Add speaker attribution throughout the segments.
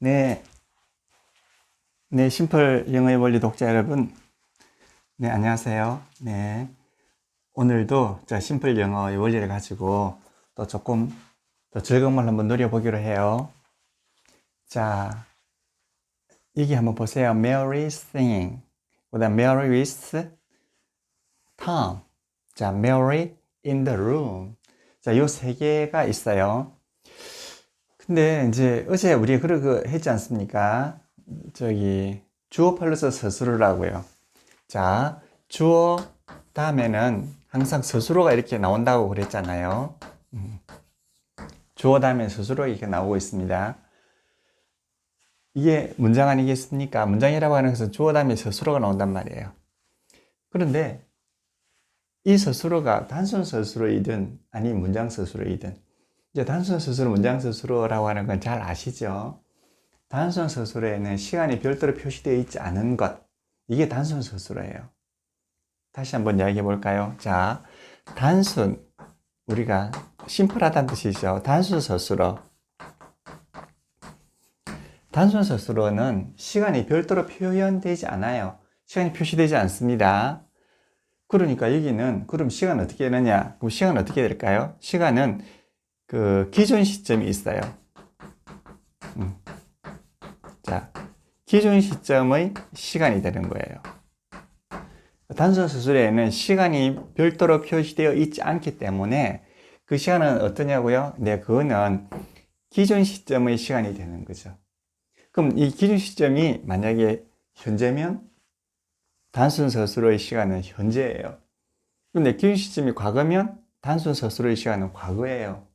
Speaker 1: 네, 네, 심플 영어의 원리 독자 여러분. 네, 안녕하세요. 네, 오늘도 심플 영어의 원리를 가지고 또 조금 더 즐거운 걸 한번 누려보기로 해요. 자, 여기 한번 보세요. Mary singing. 그다음 Mary with Tom. 자, Mary in the room. 자, 요 세 개가 있어요. 근데 이제 어제 우리가 그러고 했지 않습니까? 주어 플러스 서술어라고요. 자, 주어 다음에는 항상 서술어가 이렇게 나온다고 그랬잖아요. 주어 다음에 서술어가 이렇게 나오고 있습니다. 이게 문장 아니겠습니까? 문장이라고 하는 것은 주어 다음에 서술어가 나온단 말이에요. 그런데 이 서술어가 단순 서술어이든 아니 문장 서술어이든, 이제 단순 서술어, 문장 서술어라고 하는 건 잘 아시죠? 단순 서술어에는 시간이 별도로 표시되어 있지 않은 것, 이게 단순 서술어예요. 다시 한번 이야기해 볼까요? 자, 단순, 우리가 심플하다는 뜻이죠. 단순 서술어. 단순 서술어는 시간이 별도로 표현되지 않아요. 시간이 표시되지 않습니다. 그러니까 여기는 그럼 시간 어떻게 되느냐? 그럼 시간 어떻게 될까요? 시간은 그 기준 시점이 있어요. 자, 기준 시점의 시간이 되는 거예요. 단순 서술에는 시간이 별도로 표시되어 있지 않기 때문에 그 시간은 어떠냐고요? 네, 그거는 기준 시점의 시간이 되는 거죠. 그럼 이 기준 시점이 만약에 현재면 단순 서술어의 시간은 현재예요. 근데 기준 시점이 과거면 단순 서술어의 시간은 과거예요.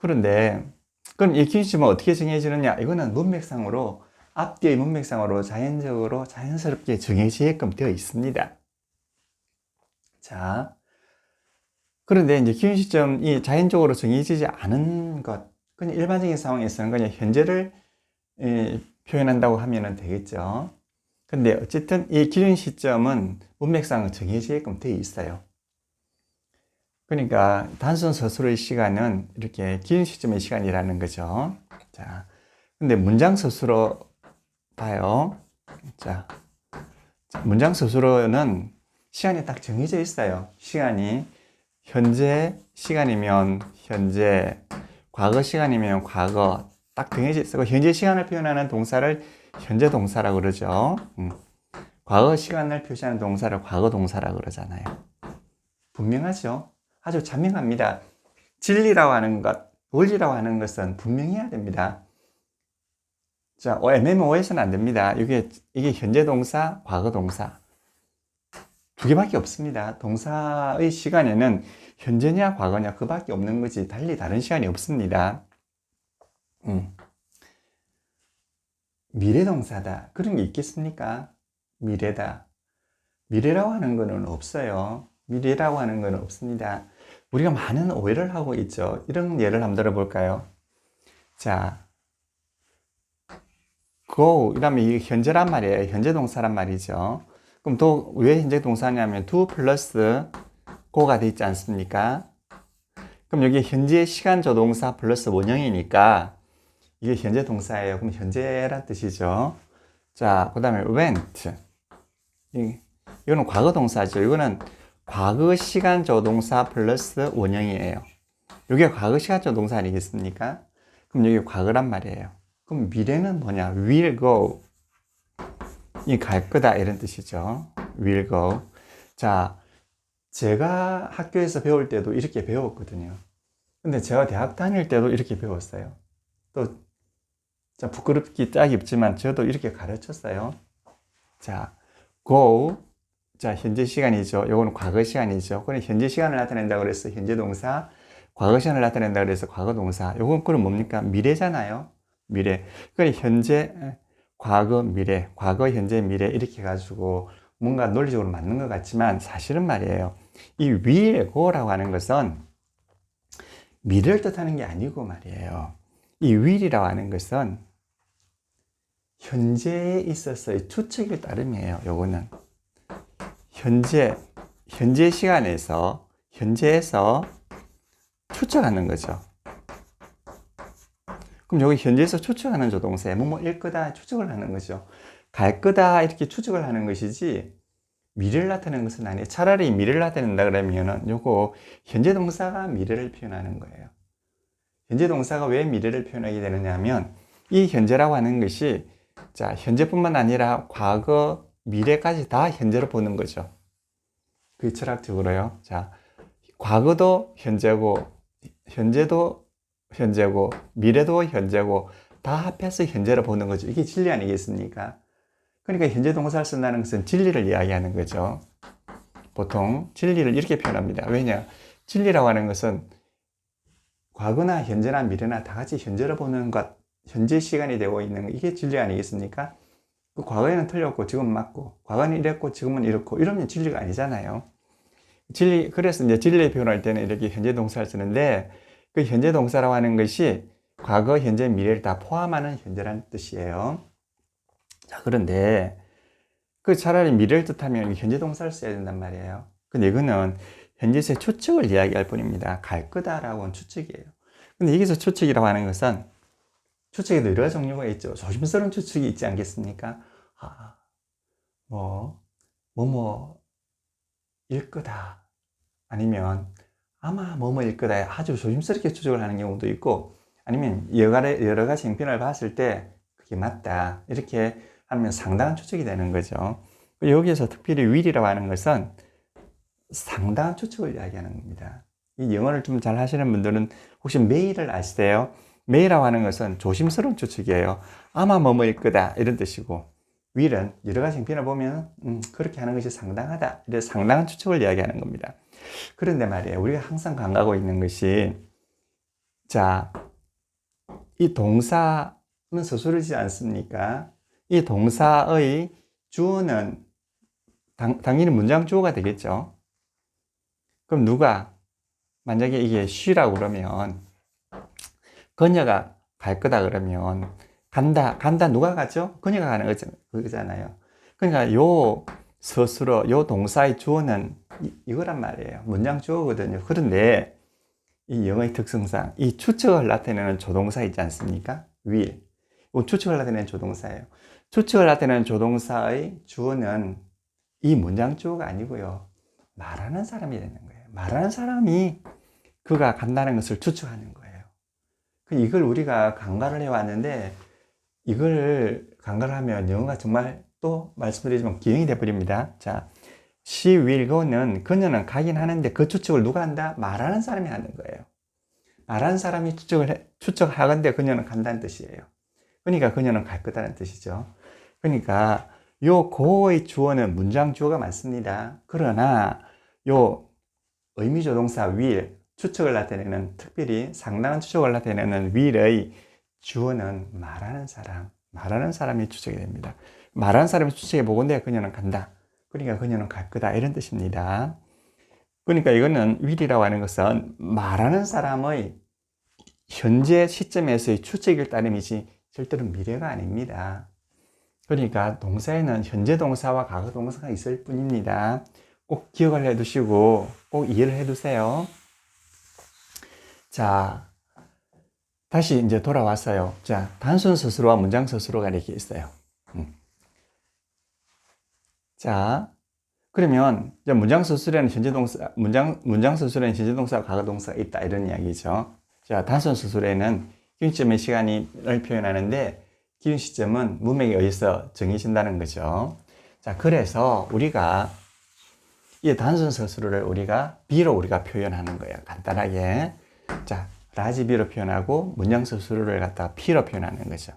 Speaker 1: 그런데 그럼 이 기준 시점은 어떻게 정해지느냐? 이거는 문맥상으로, 앞뒤의 문맥상으로 자연적으로 자연스럽게 정해지게끔 되어 있습니다. 자, 그런데 이제 기준 시점이 자연적으로 정해지지 않은 것, 그냥 일반적인 상황에서는 그냥 현재를 표현한다고 하면 되겠죠. 근데 어쨌든 이 기준 시점은 문맥상 정해지게끔 되어 있어요. 그러니까 단순 서술어의 시간은 이렇게 기준 시점의 시간이라는 거죠. 자, 근데 문장 서술어 봐요. 자, 문장 서술어는 시간이 딱 정해져 있어요. 시간이 현재 시간이면 현재, 과거 시간이면 과거, 딱 정해져 있어요. 현재 시간을 표현하는 동사를 현재 동사라고 그러죠. 과거 시간을 표시하는 동사를 과거 동사라고 그러잖아요. 분명하죠? 아주 자명합니다. 진리라고 하는 것, 원리라고 하는 것은 분명해야 됩니다. 자, 애매모호해서는 안 됩니다. 이게 현재 동사, 과거 동사. 두 개밖에 없습니다. 동사의 시간에는 현재냐, 과거냐, 그밖에 없는 거지, 달리 다른 시간이 없습니다. 미래 동사다. 그런 게 있겠습니까? 미래다. 미래라고 하는 거는 없어요. 미래라고 하는 거는 없습니다. 우리가 많은 오해를 하고 있죠. 이런 예를 한번 들어볼까요? 자, go, 이러면 이게 현재란 말이에요. 현재 동사란 말이죠. 그럼 또 왜 현재 동사냐면 do 플러스 go가 돼 있지 않습니까? 그럼 여기 현재 시간 조동사 플러스 원형이니까 이게 현재 동사예요. 그럼 현재란 뜻이죠. 자, 그 다음에 went. 이거는 과거 동사죠. 이거는 과거 시간 조동사 플러스 원형이에요. 이게 과거 시간 조동사 아니겠습니까? 그럼 여기 과거란 말이에요. 그럼 미래는 뭐냐? will go. 이 갈 거다, 이런 뜻이죠. will go. 자, 제가 학교에서 배울 때도 이렇게 배웠거든요. 근데 제가 대학 다닐 때도 이렇게 배웠어요. 또, 자, 부끄럽기 짝이 없지만 저도 이렇게 가르쳤어요. 자, go. 자, 현재 시간이죠. 요거는 과거 시간이죠. 그럼 현재 시간을 나타낸다고 그래서 현재 동사, 과거 시간을 나타낸다고 그래서 과거 동사. 요건 그럼 뭡니까? 미래잖아요. 미래. 그래, 현재, 과거, 미래, 과거, 현재, 미래 이렇게 해가지고 뭔가 논리적으로 맞는 것 같지만 사실은 말이에요. 이 will go라고 하는 것은 미래를 뜻하는 게 아니고 말이에요. 이 will이라고 하는 것은 현재에 있어서의 추측일 따름이에요. 요거는. 현재 시간에서, 현재에서 추측하는 거죠. 그럼 여기 현재에서 추측하는 조동사에 뭐뭐일 거다 추측을 하는 거죠. 갈 거다 이렇게 추측을 하는 것이지 미래를 나타내는 것은 아니에요. 차라리 미래를 나타낸다 그러면은 요거 현재 동사가 미래를 표현하는 거예요. 현재 동사가 왜 미래를 표현하게 되느냐 하면 이 현재라고 하는 것이 자, 현재뿐만 아니라 과거, 미래까지 다 현재로 보는 거죠. 그게 철학적으로요. 자, 과거도 현재고, 현재도 현재고, 미래도 현재고, 다 합해서 현재로 보는 거죠. 이게 진리 아니겠습니까? 그러니까 현재 동사를 쓴다는 것은 진리를 이야기하는 거죠. 보통 진리를 이렇게 표현합니다. 왜냐? 진리라고 하는 것은 과거나 현재나 미래나 다 같이 현재로 보는 것, 현재 시간이 되고 있는 것, 이게 진리 아니겠습니까? 그 과거에는 틀렸고 지금은 맞고, 과거는 이랬고 지금은 이렇고, 이러면 진리가 아니잖아요. 진리, 그래서 이제 진리 표현할 때는 이렇게 현재 동사를 쓰는데, 그 현재 동사라고 하는 것이 과거, 현재, 미래를 다 포함하는 현재라는 뜻이에요. 자, 그런데 그 차라리 미래를 뜻하면 현재 동사를 써야 된단 말이에요. 근데 이거는 현재의 추측을 이야기할 뿐입니다. 갈 거다라고 하는 추측이에요. 근데 여기서 추측이라고 하는 것은 추측에도 여러 종류가 있죠. 조심스러운 추측이 있지 않겠습니까? 뭐뭐일 거다. 아니면 아마 뭐뭐일 거다. 아주 조심스럽게 추측을 하는 경우도 있고, 아니면 여러 가지 형편을 봤을 때 그게 맞다. 이렇게 하면 상당한 추측이 되는 거죠. 여기에서 특별히 will이라고 하는 것은 상당한 추측을 이야기하는 겁니다. 이 영어를 좀 잘 하시는 분들은 혹시 may를 아시세요? may라고 하는 것은 조심스러운 추측이에요. 아마 뭐뭐일 거다 이런 뜻이고, will은 여러 가지 형편을 보면 그렇게 하는 것이 상당하다. 이런 상당한 추측을 이야기하는 겁니다. 그런데 말이에요. 우리가 항상 강조하고 있는 것이 자, 이 동사는 서술이지 않습니까? 이 동사의 주어는 당연히 문장 주어가 되겠죠. 그럼 누가 만약에 이게 she라고 그러면 그녀가 갈 거다 그러면 간다 누가 가죠? 그녀가 가는 거잖아요. 그러니까 요 스스로 요 동사의 주어는 이거란 말이에요. 문장 주어거든요. 그런데 이 영어의 특성상 이 추측을 나타내는 조동사 있지 않습니까? will. 이 추측을 나타내는 조동사예요. 추측을 나타내는 조동사의 주어는 이 문장 주어가 아니고요. 말하는 사람이 되는 거예요. 말하는 사람이 그가 간다는 것을 추측하는 거예요. 이걸 우리가 강가를 해왔는데 이걸 강가를 하면 영어가 정말 또 말씀드리지만 기형이 돼버립니다. 자, she will go는 그녀는 가긴 하는데 그 추측을 누가 한다? 말하는 사람이 하는 거예요. 말하는 사람이 추측하건대 그녀는 간다는 뜻이에요. 그러니까 그녀는 갈 거다는 뜻이죠. 그러니까 요 go의 주어는 문장 주어가 많습니다. 그러나 요 의미조동사 will, 추측을 나타내는, 특별히 상당한 추측을 나타내는 will의 주어는 말하는 사람이 추측이 됩니다. 말하는 사람이 추측해 보건대 그녀는 간다. 그러니까 그녀는 갈 거다. 이런 뜻입니다. 그러니까 이거는 will이라고 하는 것은 말하는 사람의 현재 시점에서의 추측일 따름이지 절대로 미래가 아닙니다. 그러니까 동사에는 현재 동사와 과거 동사가 있을 뿐입니다. 꼭 기억을 해 두시고 꼭 이해를 해 두세요. 자, 다시 이제 돌아왔어요. 자, 단순 스스로와 문장 스스로가 이렇게 있어요. 자, 그러면 이제 문장 스스로에는 현재 동사, 문장 스스로에는 현재 동사와 과거 동사가 있다 이런 이야기죠. 자, 단순 스스로에는 기준 시점의 시간을 표현하는데 기준 시점은 문맥에 의해서 정해진다는 거죠. 자, 그래서 우리가 이 단순 서술을 B로 우리가 표현하는 거예요. 간단하게. 자, 라지 B로 표현하고 문장 서술을 갖다가 P로 표현하는 거죠.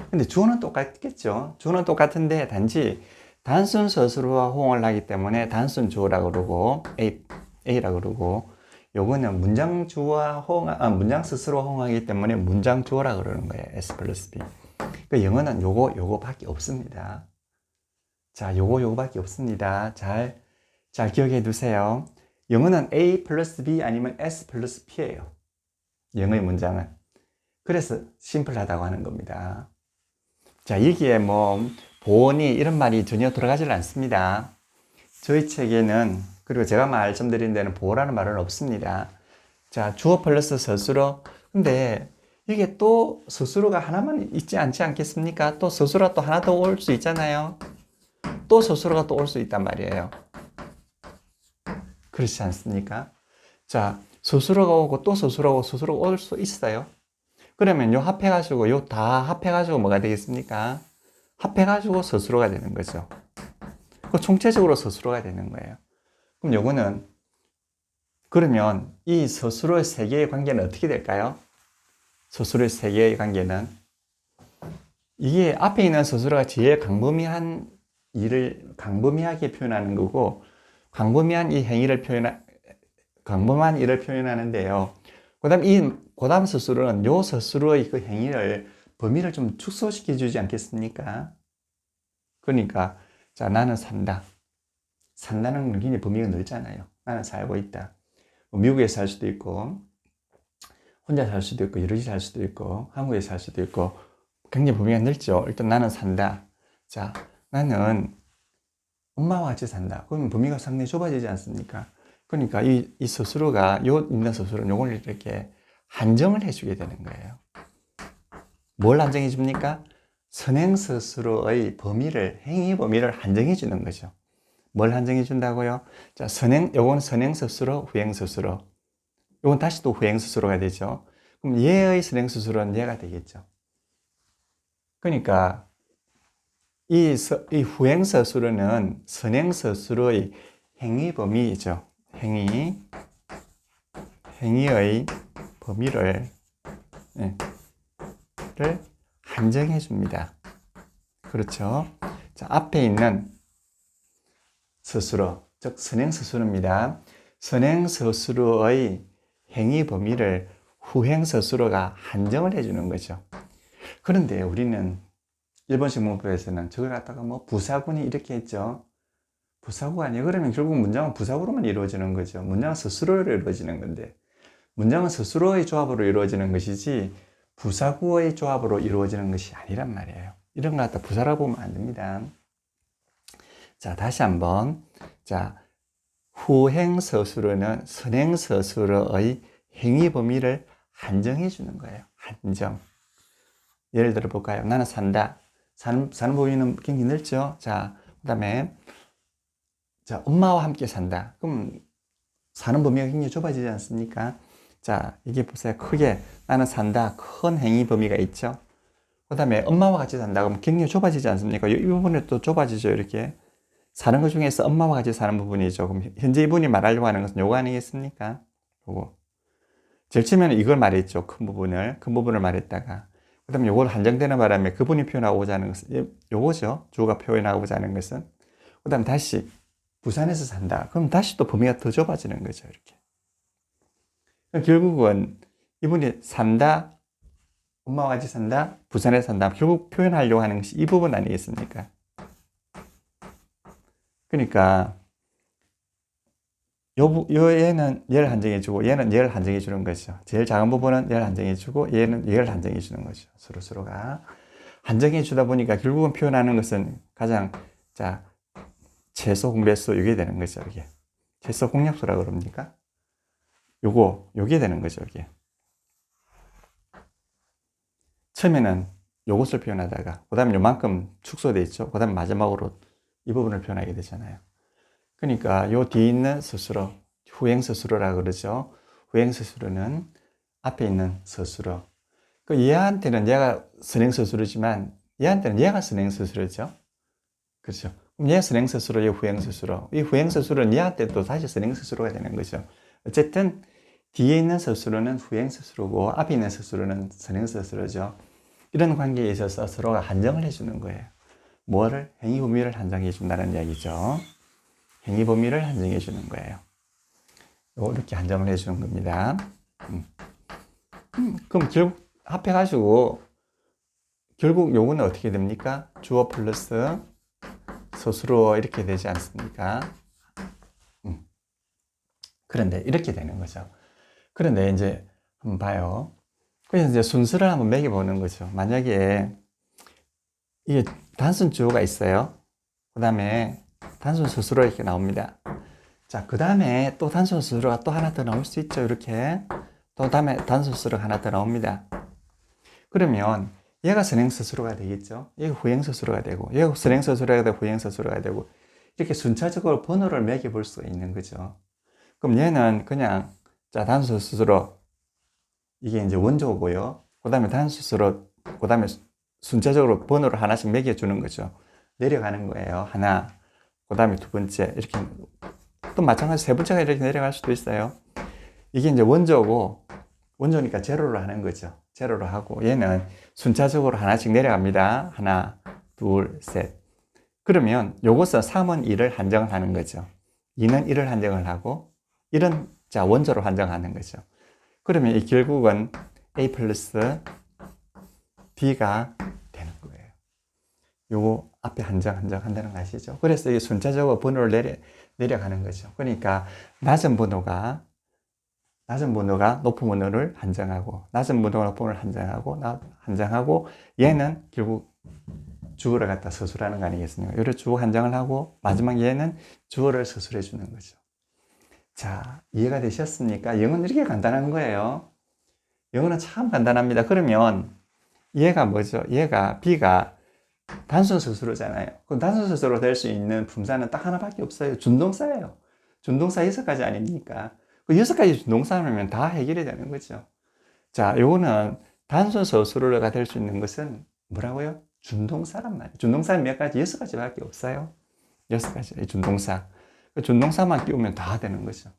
Speaker 1: 근데 주어는 똑같겠죠. 주어는 똑같은데 단지 단순 서술과 호응을 하기 때문에 단순 주어라고 그러고 A라고 그러고 요거는 문장 주어와 문장 스스로 호응하기 때문에 문장 주어라고 그러는 거예요. S 플러스 B. 그 영어는 요거밖에 없습니다. 자, 요거밖에 없습니다. 잘 기억해 두세요. 영어는 A 플러스 B 아니면 S 플러스 P예요. 영어의 문장은. 그래서 심플하다고 하는 겁니다. 자, 여기에 뭐 보온이 이런 말이 전혀 들어가질 않습니다. 저희 책에는, 그리고 제가 말씀드린 데는 보호라는 말은 없습니다. 자, 주어 플러스 서술어. 근데 이게 또 서술어가 하나만 있지 않지 않겠습니까? 또 서술어가 또 하나 더 올 수 있잖아요. 또 서술어가 또 올 수 있단 말이에요. 그렇지 않습니까? 자, 서술어가 오고 또 서술어가 오고 서술어가 올 수 있어요. 그러면 요 합해가지고 요 다 합해가지고 뭐가 되겠습니까? 합해가지고 서술어가 되는 거죠. 그 총체적으로 서술어가 되는 거예요. 그럼 요거는 그러면 이 서술어의 세 개의 관계는 어떻게 될까요? 서술어의 세 개의 관계는 이게 앞에 있는 서술어가 제일 광범위한 일을 광범위하게 표현하는 거고 광범위한 이 행위를 광범한 일을 표현하는데요. 그다음 서술어는 요 서술어의 그 행위를 범위를 좀 축소시켜 주지 않겠습니까? 그러니까 자, 나는 산다. 산다는 건 굉장히 범위가 넓잖아요. 나는 살고 있다. 미국에 살 수도 있고 혼자 살 수도 있고 여럿이 살 수도 있고 한국에 살 수도 있고 굉장히 범위가 넓죠. 일단 나는 산다. 자, 나는 엄마와 같이 산다. 그러면 범위가 상당히 좁아지지 않습니까? 그러니까 이 서술어가 요 있는 서술어는 요걸 이렇게 한정을 해주게 되는 거예요. 뭘 한정해 줍니까? 선행 서술어의 범위를 행위 범위를 한정해 주는 거죠. 뭘 한정해 준다고요? 자, 요건 선행 서술어, 후행 서술어. 요건 다시 또 후행 서술어가 되죠. 그럼 얘의 선행 서술어는 얘가 되겠죠. 그러니까 이 후행 서술어는 선행 서술어의 행위 범위이죠. 행위의 범위를 한정해 줍니다. 그렇죠. 자, 앞에 있는 서술어, 즉 선행 서술어입니다. 선행 서술어의 행위 범위를 후행 서술어가 한정을 해주는 거죠. 그런데 우리는 일본식 문법에서는 저걸 갖다가 뭐 부사구니 이렇게 했죠. 부사구가 아니에요. 그러면 결국 문장은 부사구로만 이루어지는 거죠. 문장은 스스로로 이루어지는 건데 문장은 스스로의 조합으로 이루어지는 것이지 부사구의 조합으로 이루어지는 것이 아니란 말이에요. 이런 거 갖다 부사라고 보면 안 됩니다. 자, 다시 한번. 자, 후행 서술어는 선행 서술어의 행위 범위를 한정해 주는 거예요. 한정. 예를 들어 볼까요? 나는 산다. 사는 범위는 굉장히 넓죠. 자, 그다음에 자, 엄마와 함께 산다. 그럼 사는 범위가 굉장히 좁아지지 않습니까? 자, 이게 보세요. 크게 나는 산다. 큰 행위 범위가 있죠. 그다음에 엄마와 같이 산다. 그럼 굉장히 좁아지지 않습니까? 이 부분에 또 좁아지죠. 이렇게 사는 것 중에서 엄마와 같이 사는 부분이죠. 그럼 현재 이분이 말하려고 하는 것은 요거 아니겠습니까? 요거. 제일 처음에는 이걸 말했죠. 큰 부분을 말했다가 그다음에 요걸 한정되는 바람에 그분이 표현하고자 하는 것은 요거죠. 주어가 표현하고자 하는 것은. 그다음 다시 부산에서 산다. 그럼 다시 또 범위가 더 좁아지는 거죠. 이렇게. 결국은 이분이 산다, 엄마와 같이 산다, 부산에 산다. 결국 표현하려고 하는 것이 이 부분 아니겠습니까? 그러니까 얘는 얘를 한정해주고 얘는 얘를 한정해주는 거죠. 제일 작은 부분은 얘를 한정해주고 얘는 얘를 한정해주는 거죠. 서로가 한정해주다 보니까 결국은 표현하는 것은 가장 최소 공배수 이게 되는 거죠. 이게 최소 공약수라 그럽니까? 요게 되는 거죠. 이게 처음에는 요것을 표현하다가 그 다음에 요만큼 축소되어 있죠. 그 다음에 마지막으로 이 부분을 표현하게 되잖아요. 그러니까 요 뒤에 있는 서술어, 후행 서술어라 그러죠. 후행 서술어는 앞에 있는 서술어. 그 얘한테는 얘가 선행 서술어지만 얘한테는 얘가 선행 서술어죠. 그렇죠. 그럼 얘 선행 서술어, 얘 후행 서술어. 이 후행 서술어는 얘한테 또 다시 선행 서술어가 되는 거죠. 어쨌든 뒤에 있는 서술어는 후행 서술어고 앞에 있는 서술어는 선행 서술어죠. 이런 관계에 있어서 서로가 한정을 해주는 거예요. 뭐를? 행위 범위를 한정해 준다는 이야기죠. 행위 범위를 한정해 주는 거예요. 이렇게 한정을 해 주는 겁니다. 그럼 결국 합해가지고 결국 요거는 어떻게 됩니까? 주어 플러스 서술어 이렇게 되지 않습니까? 그런데 이렇게 되는 거죠. 그런데 이제 한번 봐요. 그래서 이제 순서를 한번 매겨보는 거죠. 만약에 이게 단순 주어가 있어요. 그 다음에 단순 서술어 이렇게 나옵니다. 자, 그 다음에 또 단순 서술어가 또 하나 더 나올 수 있죠. 이렇게. 또 다음에 단순 서술어가 하나 더 나옵니다. 그러면 얘가 선행서술어가 되겠죠. 얘가 후행서술어가 되고, 얘가 선행서술어가 되고, 후행서술어가 되고, 이렇게 순차적으로 번호를 매겨볼 수가 있는 거죠. 그럼 얘는 그냥, 자, 단수서술어, 이게 이제 원조고요. 그 다음에 단수서술어, 그 다음에 순차적으로 번호를 하나씩 매겨주는 거죠. 내려가는 거예요. 하나, 그 다음에 두 번째, 이렇게. 또 마찬가지 세 번째가 이렇게 내려갈 수도 있어요. 이게 이제 원조고, 원조니까 제로로 하는 거죠. 제로로 하고, 얘는 순차적으로 하나씩 내려갑니다. 하나, 둘, 셋. 그러면 요것은 3은 2를 한정을 하는 거죠. 2는 1을 한정을 하고, 1은 자, 원조로 한정하는 거죠. 그러면 이 결국은 A 플러스 B가 되는 거예요. 요거 앞에 한정한다는 거 아시죠? 그래서 이게 순차적으로 번호를 내려가는 거죠. 그러니까 낮은 번호가 높은 번호를 한정하고, 낮은 번호가 높은 번호를 한정하고, 얘는 결국 주어를 갖다 서술하는 거 아니겠습니까? 이렇게 주어 한정을 하고, 마지막 얘는 주어를 서술해 주는 거죠. 자, 이해가 되셨습니까? 영어는 이렇게 간단한 거예요. 영어는 참 간단합니다. 그러면 얘가 뭐죠? 얘가 B가 단순 서술어잖아요. 그럼 단순 서술어 될 수 있는 품사는 딱 하나밖에 없어요. 준동사예요. 준동사 6가지 아닙니까? 그 6가지 준동사면 다 해결이 되는 거죠. 자, 요거는 단순 서술어가 될 수 있는 것은 뭐라고요? 준동사란 말이에요. 준동사는 몇 가지? 6가지밖에 없어요. 6가지. 준동사. 그 준동사만 끼우면 다 되는 거죠.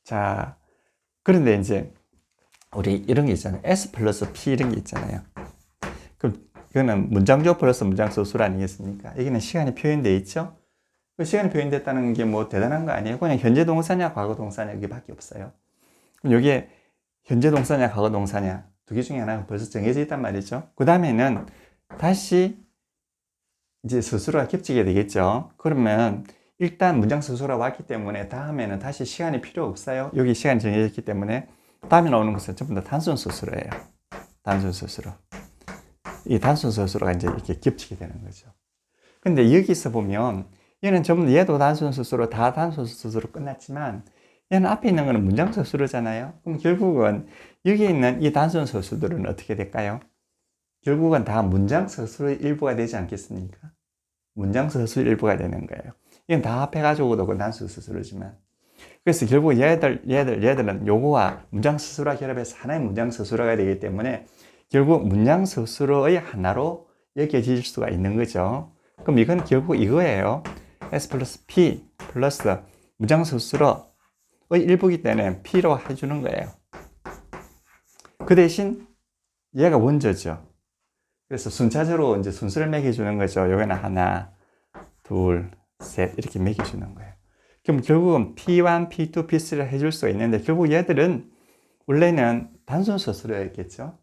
Speaker 1: 자, 그런데 이제 우리 이런 게 있잖아요. S 플러스 P 이런 게 있잖아요. 그럼 이거는 문장조 플러스 문장 서술 아니겠습니까? 여기는 시간이 표현되어 있죠? 그 시간이 표현됐다는 게 뭐 대단한 거 아니에요? 그냥 현재 동사냐, 과거 동사냐, 이게밖에 없어요. 그럼 여기에 현재 동사냐, 과거 동사냐, 두 개 중에 하나가 벌써 정해져 있단 말이죠. 그 다음에는 다시 이제 서술어가 겹치게 되겠죠. 그러면 일단 문장 서술어가 왔기 때문에 다음에는 다시 시간이 필요 없어요. 여기 시간이 정해져 있기 때문에 다음에 나오는 것은 전부 다 단순 서술어예요. 단순 서술어. 이 단순 서술어가 이제 이렇게 겹치게 되는 거죠. 근데 여기서 보면 얘는 전부 얘도 단순 서술어, 다 단순 서술어 끝났지만 얘는 앞에 있는 거는 문장 서술어잖아요. 그럼 결국은 여기 있는 이 단순 서술들은 어떻게 될까요? 결국은 다 문장 서술의 일부가 되지 않겠습니까? 문장 서술 일부가 되는 거예요. 이건 다 합해가지고도 그 단순 서술어지만. 그래서 결국 얘들은 요거와 문장 서술어 결합해서 하나의 문장 서술어가 되기 때문에 결국 문장 서술어의 하나로 여겨질 수가 있는 거죠. 그럼 이건 결국 이거예요. S 플러스 P 플러스 문장 서술어의 일부이기 때문에 P로 해주는 거예요. 그 대신 얘가 원조죠. 그래서 순차적으로 이제 순서를 매겨주는 거죠. 여기는 하나, 둘, 셋 이렇게 매겨주는 거예요. 그럼 결국은 P1, P2, P3를 해줄 수가 있는데 결국 얘들은 원래는 단순 서술어였겠죠.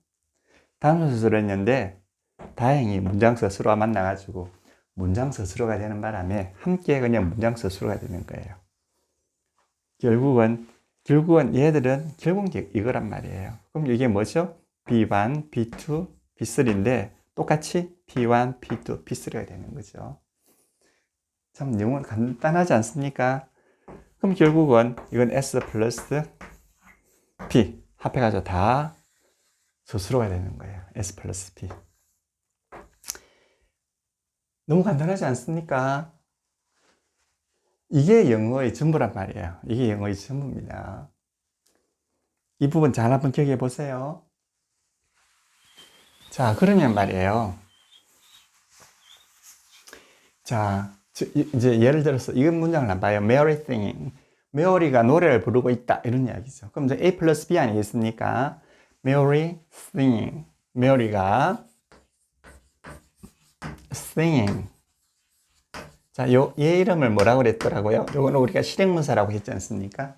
Speaker 1: 단순 서술어였는데 다행히 문장 서술어가 만나가지고 문장 서술어가 되는 바람에 함께 그냥 문장 서술어가 되는 거예요. 결국은 얘들은 결국 이거란 말이에요. 그럼 이게 뭐죠? B1, B2, B3인데 똑같이 P1, P2, P3가 되는 거죠. 참 영어는 간단하지 않습니까? 그럼 결국은 이건 S 플러스 P 합해가지고 다 서술어가 되는 거예요. S 플러스 P. 너무 간단하지 않습니까? 이게 영어의 전부란 말이에요. 이게 영어의 전부입니다. 이 부분 잘 한번 기억해 보세요. 자, 그러면 말이에요. 자, 이제 예를 들어서 이건 문장을 한번 봐요. Mary singing. 메어리가 노래를 부르고 있다. 이런 이야기죠. 그럼 이제 A 플러스 B 아니겠습니까? Mary singing. 메어리가 singing. 자, 얘 이름을 뭐라고 그랬더라고요? 요거는 우리가 실행문사라고 했지 않습니까?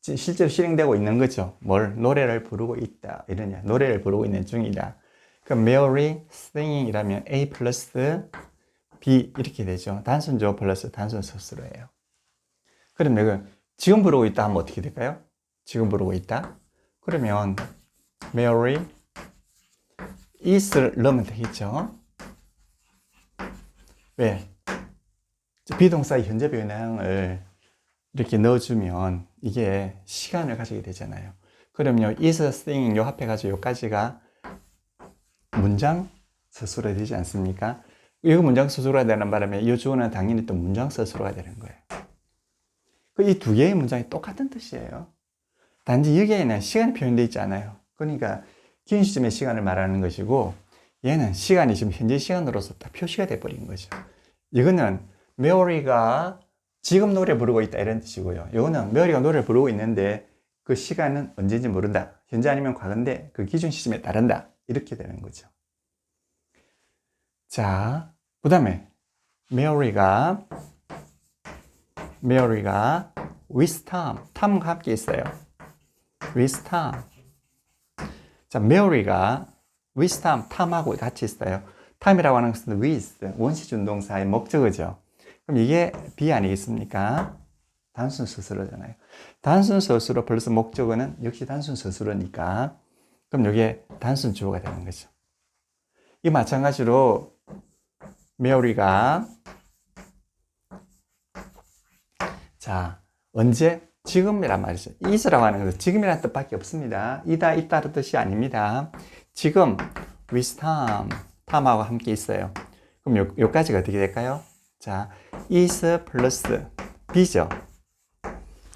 Speaker 1: 실제로 실행되고 있는 거죠. 노래를 부르고 있다. 이러냐. 노래를 부르고 있는 중이다. 그럼 Mary singing 이라면 A 플러스 B 이렇게 되죠. 단순조 플러스 단순 서술어예요. 그러면 이거 지금 부르고 있다 하면 어떻게 될까요? 지금 부르고 있다. 그러면 Mary is를 넣으면 되겠죠. 왜? 비동사의 현재 변형을 이렇게 넣어주면 이게 시간을 가지게 되잖아요. 그럼요, is singing 요 합해가지고 요까지가 문장 서술어야 되지 않습니까? 이거 문장 서술어야 되는 바람에 이 주어는 당연히 또 문장 서술어가 되는 거예요. 이 두 개의 문장이 똑같은 뜻이에요. 단지 여기에는 시간이 표현되어 있지 않아요. 그러니까 긴 시점의 시간을 말하는 것이고 얘는 시간이 지금 현재 시간으로서 딱 표시가 돼버린 거죠. 이거는 메어리가 지금 노래 부르고 있다 이런 뜻이고요. 이거는 메어리가 노래를 부르고 있는데 그 시간은 언제인지 모른다. 현재 아니면 과거인데 그 기준 시점에 따른다. 이렇게 되는 거죠. 자, 그 다음에 메어리가 with Tom, 탐과 함께 있어요. with Tom. 자, 메어리가 with Tom, 탐하고 같이 있어요. 탐이라고 하는 것은 with, 원시준동사의 목적어죠. 그럼 이게 be 아니겠습니까? 단순 서술어잖아요. 단순 서술어 플러스 목적어는 역시 단순 서술어니까 그럼 이게 단순 주어가 되는 거죠. 이 마찬가지로 메어리가 자, 언제? 지금이란 말이죠. is라고 하는 것은 지금이라는 뜻밖에 없습니다. 이다, 있다는 뜻이 아닙니다. 지금 with Tom, 탐하고 함께 있어요. 그럼 요까지가 어떻게 될까요? 자, is 플러스 be죠.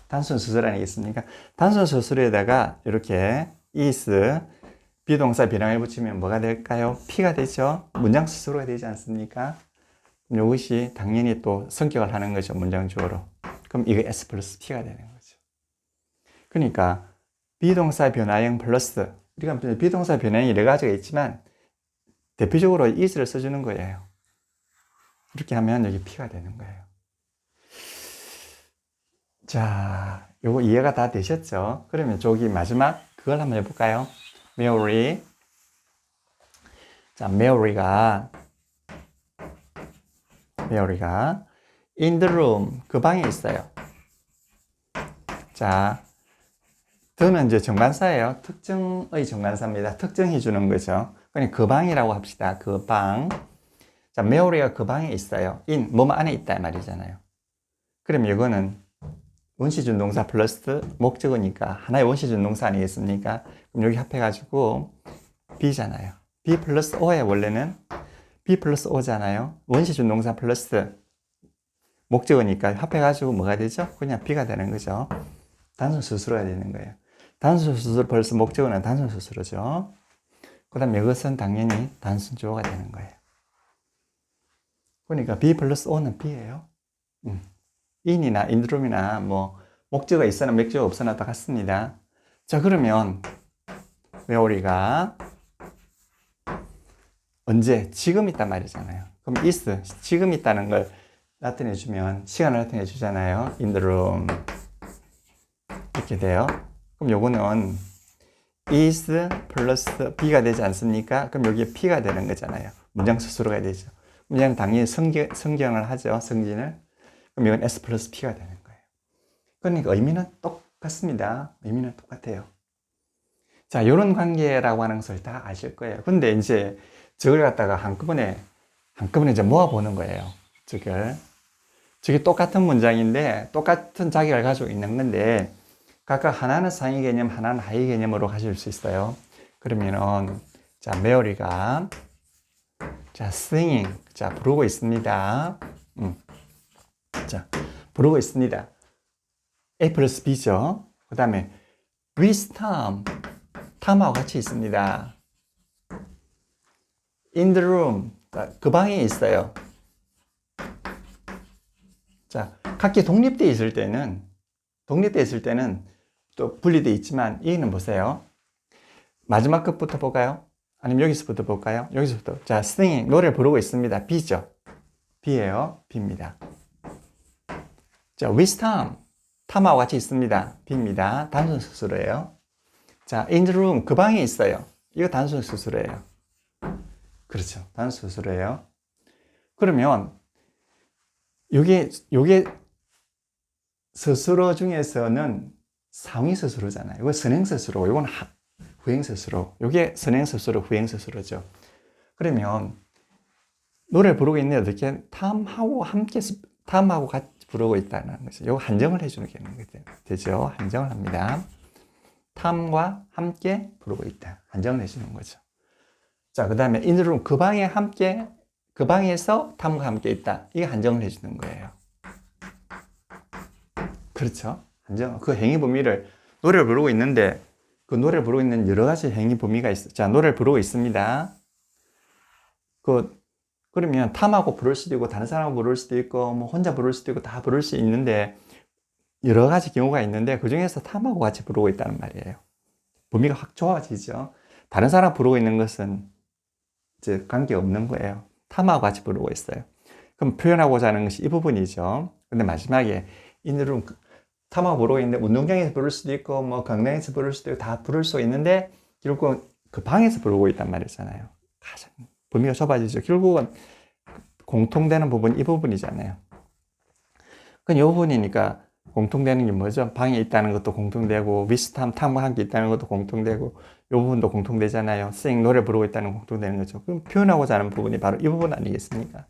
Speaker 1: 단순 수술 아니겠습니까? 단순 수술에다가 이렇게 is 비동사 비랑을 붙이면 뭐가 될까요? P가 되죠. 문장 수술어가 되지 않습니까? 그럼 이것이 당연히 또 성격을 하는 거죠. 문장 주어로. 그럼 이거 S 플러스 P가 되는 거죠. 그러니까 비동사 변화형 플러스 우리가 비동사 변화형이 여러 가지가 있지만 대표적으로 is를 써주는 거예요. 이렇게 하면 여기 P가 되는 거예요. 자, 요거 이해가 다 되셨죠? 그러면 저기 마지막 그걸 한번 해볼까요? Mary. 자, Mary가 in the room, 그 방에 있어요. 자, the는 이제 정관사예요. 특정의 정관사입니다. 특정해 주는 거죠. 그러니까 그 방이라고 합시다. 그 방. 자, Mary가 그 방에 있어요. in, 몸 안에 있다 말이잖아요. 그럼 이거는 원시준동사 플러스 목적어니까 하나의 원시준동사 아니겠습니까? 그럼 여기 합해가지고 B잖아요. B 플러스 O에 원래는 B 플러스 O잖아요. 원시준동사 플러스 목적어니까 합해가지고 뭐가 되죠? 그냥 B가 되는 거죠. 단순 수술어가 되는 거예요. 단순 수술 플러스 목적어는 단순 수술어죠. 그 다음에 이것은 당연히 단순 주어가 되는 거예요. 그러니까 B 플러스 O는 B예요. in이나 in the room이나 뭐 목적어가 있으나 목적어가 없으나 다 같습니다. 자, 그러면 메어리가 언제? 지금 있단 말이잖아요. 그럼 is, 지금 있다는 걸 나타내주면 시간을 나타내 주잖아요. in the room 이렇게 돼요. 그럼 요거는 is 플러스 B가 되지 않습니까? 그럼 여기에 P가 되는 거잖아요. 문장 스스로가 되죠. 문장은 당연히 성경을 하죠. 성진을. 그럼 이건 S 플러스 P가 되는 거예요. 그러니까 의미는 똑같습니다. 의미는 똑같아요. 자, 이런 관계라고 하는 것을 다 아실 거예요. 근데 이제 저걸 갖다가 한꺼번에 이제 모아보는 거예요. 저게 똑같은 문장인데 똑같은 자격을 가지고 있는 건데 각각 하나는 상위 개념, 하나는 하위 개념으로 가질 수 있어요. 그러면은 자, 메어리가 자, singing 자, 부르고 있습니다. 자, 부르고 있습니다. A 플러스 B죠. 그 다음에 with Tom, 탐하고 같이 있습니다. in the room, 그 방에 있어요. 자, 각기 독립되어 있을 때는 또 분리되어 있지만 A는 보세요. 마지막 것부터 볼까요? 아니면 여기서부터 볼까요? 여기서부터. 자, singing, 노래를 부르고 있습니다. B죠. B예요. B입니다. 자, with Tom, 탐하고 같이 있습니다. B입니다. 단순 수술어예요. 자, in the room, 그 방에 있어요. 이거 단순 수술어예요. 그렇죠. 단순 수술어예요. 그러면 요게 서술어 중에서는 상위 서술어잖아요. 이거 선행 서술어, 이건 후행 서술어. 요게 선행 서술어, 후행 서술어죠. 그러면 노래 부르고 있는데 어떻게 탐하고 같이 부르고 있다는 거죠. 이거 한정을 해주는 게 되죠. 한정을 합니다. 탐과 함께 부르고 있다. 한정을 해주는 거죠. 자, 그 다음에 in the room, 그 방에 함께, 그 방에서 탐과 함께 있다. 이게 한정을 해주는 거예요. 그렇죠? 한정. 그 행위 범위를 노래를 부르고 있는데 그 노래를 부르고 있는 여러 가지 행위 범위가 있어. 자, 노래를 부르고 있습니다. 그러면 탐하고 부를 수도 있고 다른 사람하고 부를 수도 있고 뭐 혼자 부를 수도 있고 다 부를 수 있는데 여러 가지 경우가 있는데 그 중에서 탐하고 같이 부르고 있다는 말이에요. 범위가 확 좁아지죠. 다른 사람 부르고 있는 것은 이제 관계 없는 거예요. 탐하고 같이 부르고 있어요. 그럼 표현하고자 하는 것이 이 부분이죠. 근데 마지막에 인으로 탐하고 부르고 있는데 운동장에서 부를 수도 있고 뭐 강당에서 부를 수도 있고 다 부를 수 있는데 결국은 그 방에서 부르고 있단 말이잖아요. 가장 범위가 좁아지죠. 결국은 공통되는 부분 이 부분이잖아요. 그럼 이 부분이니까 공통되는 게 뭐죠? 방에 있다는 것도 공통되고 위스탐 탐과 함께 있다는 것도 공통되고 이 부분도 공통되잖아요. sing 노래 부르고 있다는 건 공통되는 거죠. 그럼 표현하고자 하는 부분이 바로 이 부분 아니겠습니까?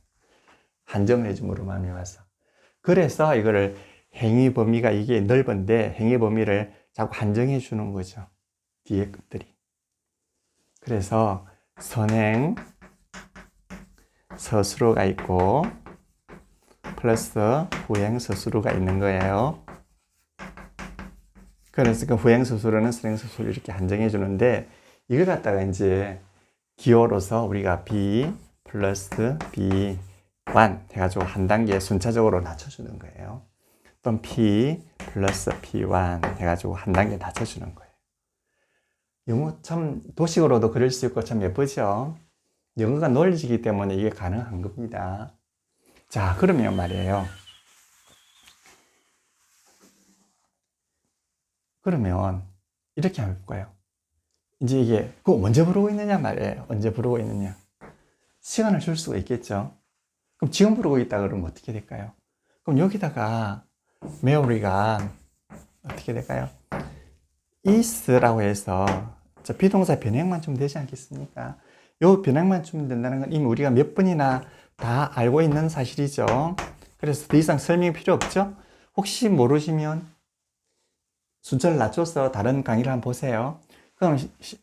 Speaker 1: 한정을 해줌으로 말미암아서. 그래서 이거를 행위 범위가 이게 넓은데 행위 범위를 자꾸 한정해 주는 거죠. 뒤에 것들이. 그래서 선행 서술어가 있고 플러스 후행 서술어가 있는 거예요. 그래서 그 후행 서술어는 선행 서술어 이렇게 한정해 주는데 이걸 갖다가 이제 기호로서 우리가 B 플러스 B1 해가지고 한 단계 순차적으로 낮춰주는 거예요. 또는 P 플러스 P1 해가지고 한 단계 낮춰주는 거예요. 영어 참 도식으로도 그릴 수 있고 참 예쁘죠? 영어가 논리이기 때문에 이게 가능한 겁니다. 자, 그러면 말이에요. 그러면 이렇게 한번 해볼까요? 이제 이게 그거 언제 부르고 있느냐 말이에요. 언제 부르고 있느냐. 시간을 줄 수가 있겠죠. 그럼 지금 부르고 있다 그러면 어떻게 될까요? 그럼 여기다가 메어리가 어떻게 될까요? is라고 해서 비동사 변형만 주면 되지 않겠습니까? 요 변형만 주면 된다는 건 이미 우리가 몇 번이나 다 알고 있는 사실이죠. 그래서 더 이상 설명이 필요 없죠? 혹시 모르시면 순서를 낮춰서 다른 강의를 한번 보세요. 그럼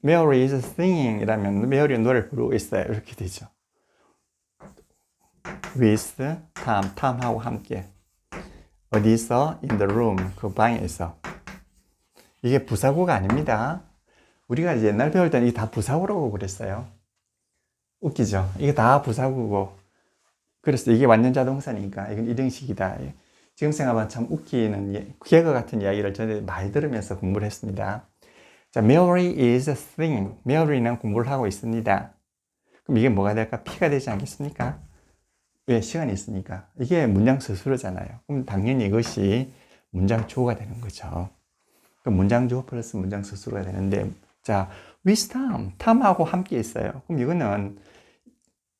Speaker 1: Mary is singing 이라면 메어리는 노래를 부르고 있어요. 이렇게 되죠. with 탐하고 함께 어디서? in the room 그 방에서. 이게 부사구가 아닙니다. 우리가 옛날 배울 때는 이게 다 부사구라고 그랬어요. 웃기죠? 이게 다 부사구고 그래서 이게 완전자 동사니까 이건 이등식이다. 지금 생각하면 참 웃기는 개그 같은 이야기를 전에 많이 들으면서 공부를 했습니다. 자, Mary is singing. Mary는 공부를 하고 있습니다. 그럼 이게 뭐가 될까? P가 되지 않겠습니까? 왜? 시간이 있으니까. 이게 문장 서술어잖아요. 그럼 당연히 이것이 문장 주어가 되는 거죠. 그럼 문장 주어 플러스 문장 서술어가 되는데, 자, with Tom, 탐하고 함께 있어요. 그럼 이거는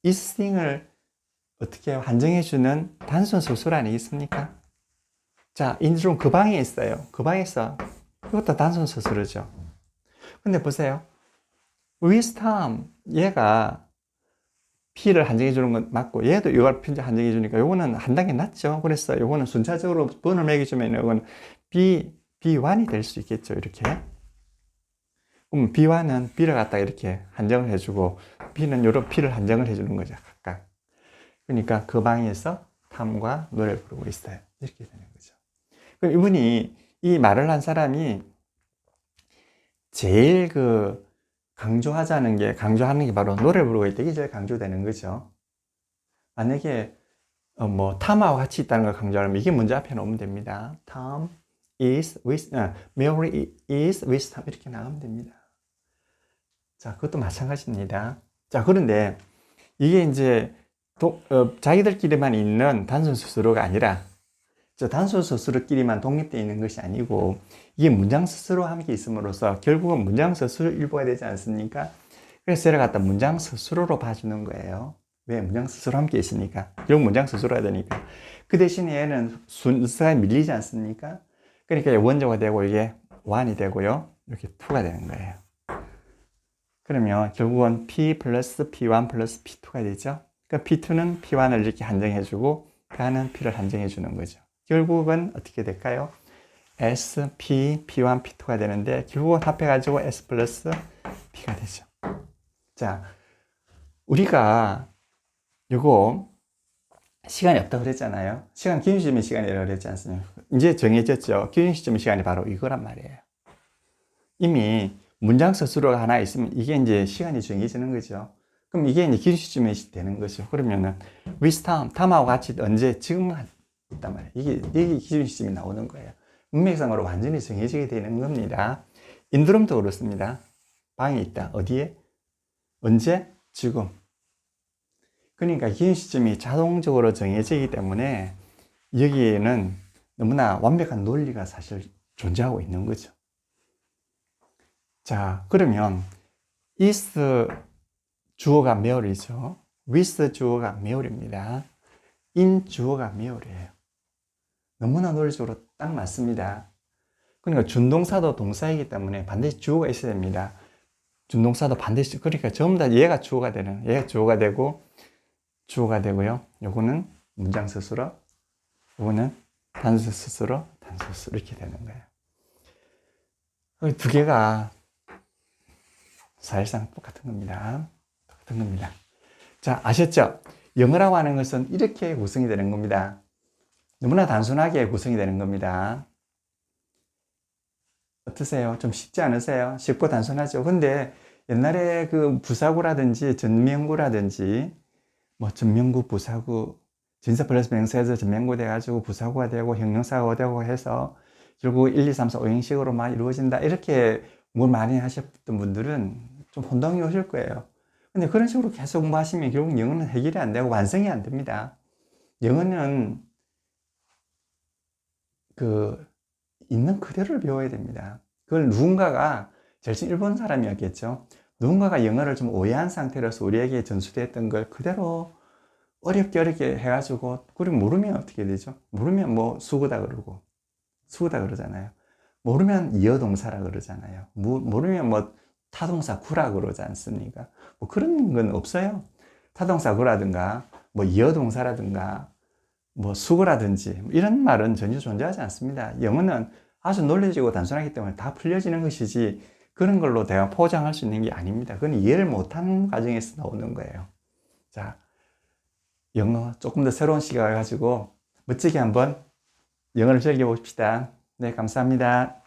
Speaker 1: is sing을 어떻게 한정해주는 단순 서술 아니겠습니까? 자, 인드롬 그 방에 있어요. 그 방에서 이것도 단순 서술어죠. 근데 보세요. with Tom, 얘가 P를 한정해주는 건 맞고 얘도 이걸 한정해주니까 요거는 한 단계 낮죠. 그래서 요거는 순차적으로 번을 매겨주면 요거는 B1이 될 수 있겠죠. 이렇게. 그럼 B1은 B를 갖다가 이렇게 한정을 해주고 B는 요런 P를 한정을 해주는 거죠. 각각. 그러니까 그 방에서 탐과 노래를 부르고 있어요. 이렇게 되는 거죠. 그럼 이분이 이 말을 한 사람이 제일 강조하는 게 바로 노래 부르고 있다. 이게 제일 강조되는 거죠. 만약에 뭐 탐하고 같이 있다는 걸 강조하면 이게 문제 앞에 놓으면 됩니다. Tom is with, Mary is with Tom 이렇게 나가면 됩니다. 자, 그것도 마찬가지입니다. 자, 그런데 이게 이제 자기들끼리만 있는 단순 스스로가 아니라 단순 스스로끼리만 독립되어 있는 것이 아니고 이게 문장 스스로와 함께 있음으로써 결국은 문장 스스로 일부가 되지 않습니까? 그래서 제가 갖다 문장 스스로로 봐주는 거예요. 왜? 문장 스스로 함께 있으니까. 결국 문장 스스로가 되니까. 그 대신에 얘는 순서가 밀리지 않습니까? 그러니까 원조가 되고 이게 one이 되고요. 이렇게 two가 되는 거예요. 그러면 결국은 P 플러스 P1 플러스 P2가 되죠. 그러니까 P2는 P1을 이렇게 한정해주고 P1은 P를 한정해주는 거죠. 결국은 어떻게 될까요? S, P, P1, P2가 되는데 결국은 합해가지고 S 플러스 P가 되죠. 자, 우리가 요거 시간이 없다고 그랬잖아요. 시간 기준 시점의 시간이라고 그랬지 않습니까? 이제 정해졌죠. 기준 시점의 시간이 바로 이거란 말이에요. 이미 문장 서술어가 하나 있으면 이게 이제 시간이 정해지는 거죠. 그럼 이게 이제 기준 시점이 되는 거죠. 그러면은 with time, time하고 같이 언제 지금 있단 말이에요. 이게 기준 시점이 나오는 거예요. 문맥상으로 완전히 정해지게 되는 겁니다. 인드롬도 그렇습니다. 방에 있다. 어디에? 언제? 지금. 그러니까 기준 시점이 자동적으로 정해지기 때문에 여기에는 너무나 완벽한 논리가 사실 존재하고 있는 거죠. 자, 그러면 is 주어가 meal이죠. with 주어가 meal입니다. in 주어가 meal이에요. 너무나 논리적으로 딱 맞습니다. 그러니까 준동사도 동사이기 때문에 반드시 주어가 있어야 됩니다. 준동사도 반드시, 그러니까 전부 다 얘가 주어가 되고 주어가 되고요. 요거는 문장 스스로, 요거는 단수 스스로, 단수 이렇게 되는 거예요. 두 개가 사실상 똑같은 겁니다. 똑같은 겁니다. 자, 아셨죠? 영어라고 하는 것은 이렇게 구성이 되는 겁니다. 너무나 단순하게 구성이 되는 겁니다. 어떠세요? 좀 쉽지 않으세요? 쉽고 단순하죠? 근데 옛날에 그 부사구라든지 전명구라든지 뭐 전명구, 부사구, 진사 플러스 명사에서 전명구 돼가지고 부사구가 되고 형용사가 되고 해서 결국 1, 2, 3, 4, 5형식으로 막 이루어진다. 이렇게 뭘 많이 하셨던 분들은 좀 혼동이 오실 거예요. 근데 그런 식으로 계속 공부하시면 결국 영어는 해결이 안 되고 완성이 안 됩니다. 영어는 그 있는 그대로를 배워야 됩니다. 그걸 누군가가 절친 일본 사람이었겠죠. 누군가가 영어를 좀 오해한 상태로서 우리에게 전수됐던 걸 그대로 어렵게 해가지고, 그리고 모르면 어떻게 되죠? 모르면 뭐 수그다 그러잖아요. 모르면 이어동사라 그러잖아요. 모르면 뭐 타동사 구라 그러지 않습니까? 뭐 그런 건 없어요. 타동사 구라든가 뭐 이어동사라든가 뭐 수고라든지 이런 말은 전혀 존재하지 않습니다. 영어는 아주 논리적이고 단순하기 때문에 다 풀려지는 것이지 그런 걸로 내가 포장할 수 있는 게 아닙니다. 그건 이해를 못하는 과정에서 나오는 거예요. 자, 영어 조금 더 새로운 시각을 가지고 멋지게 한번 영어를 즐겨봅시다. 네, 감사합니다.